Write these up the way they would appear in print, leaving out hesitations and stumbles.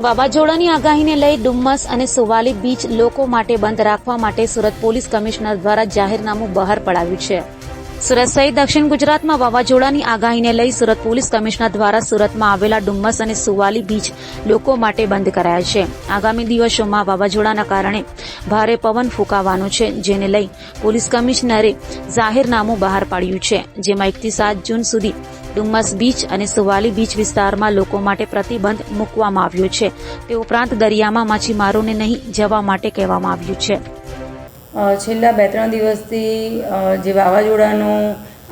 વાવાઝોડાની આગાહીને લઈ ડુમ્મસ અને સુવાલી બીચ લોકો માટે બંધ રાખવા માટે સુરત પોલીસ કમિશનર દ્વારા જાહેરનામું બહાર પડાવ્યું છે। સુરત સહિત દક્ષિણ ગુજરાતમાં વાવાઝોડાની આગાહીને લઈ સુરત પોલીસ કમિશનર દ્વારા સુરતમાં આવેલા ડુમ્મસ અને સુવાલી બીચ લોકો માટે બંધ કરાયા છે। આગામી દિવસોમાં વાવાઝોડાના કારણે ભારે પવન ફૂંકાવાનો છે, જેને લઈ પોલીસ કમિશનરે જાહેરનામું બહાર પાડ્યું છે, જેમાં 1 થી 7 જૂન સુધી ડુમ્મસ બીચ અને સુવાલી બીચ વિસ્તારમાં લોકો માટે પ્રતિબંધ મૂકવામાં આવ્યો છે। તે ઉપરાંત દરિયામાં માછીમારોને નહીં જવા માટે કહેવામાં આવ્યું છે। છેલ્લા 2-3 દિવસથી જે વાવાઝોડાનો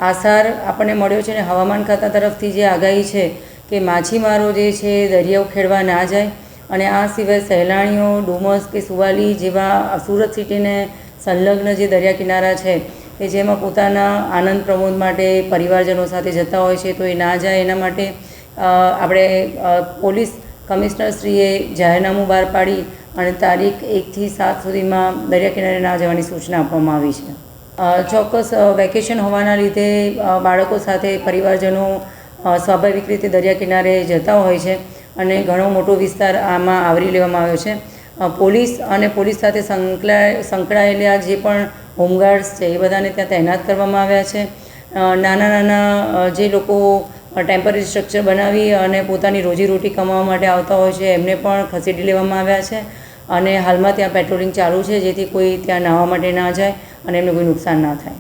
આસાર આપણને મળ્યો છે ને હવામાન ખાતા તરફથી જે આગાહી છે કે માછીમારો જે છે દરિયો ખેડવા ના જાય, અને આ સિવાય સહેલાણીઓ ડુમસ કે સુવાલી જેવા સુરત સિટીને સંલગ્ન જે દરિયા કિનારા છે કે જેમાં પોતાના આનંદ પ્રમોદ માટે પરિવારજનો સાથે જતા હોય છે, તો એ ના જાય એના માટે આપણે પોલીસ કમિશનરશ્રીએ જાહેરનામું બહાર પાડી અને તારીખ 1 થી 7 સુધીમાં દરિયા કિનારે ના જવાની સૂચના આપવામાં આવી છે। ચોક્કસ વેકેશન હોવાના લીધે બાળકો સાથે પરિવારજનો સ્વાભાવિક રીતે દરિયા કિનારે જતા હોય છે અને ઘણો મોટો વિસ્તાર આમાં આવરી લેવામાં આવ્યો છે। પોલીસ અને પોલીસ સાથે સંકળાયેલા જે પણ હોમગાર્ડ્સ છે એ બધાને ત્યાં તૈનાત કરવામાં આવ્યા છે। નાના નાના જે લોકો ટેમ્પરરી સ્ટ્રક્ચર બનાવી અને પોતાની રોજીરોટી કમાવા માટે આવતા હોય છે એમને પણ ખસેડી લેવામાં આવ્યા છે, અને હાલમાં ત્યાં પેટ્રોલિંગ ચાલુ છે, જેથી કોઈ ત્યાં નાહવા માટે ના જાય અને એમને કોઈ નુકસાન ના થાય।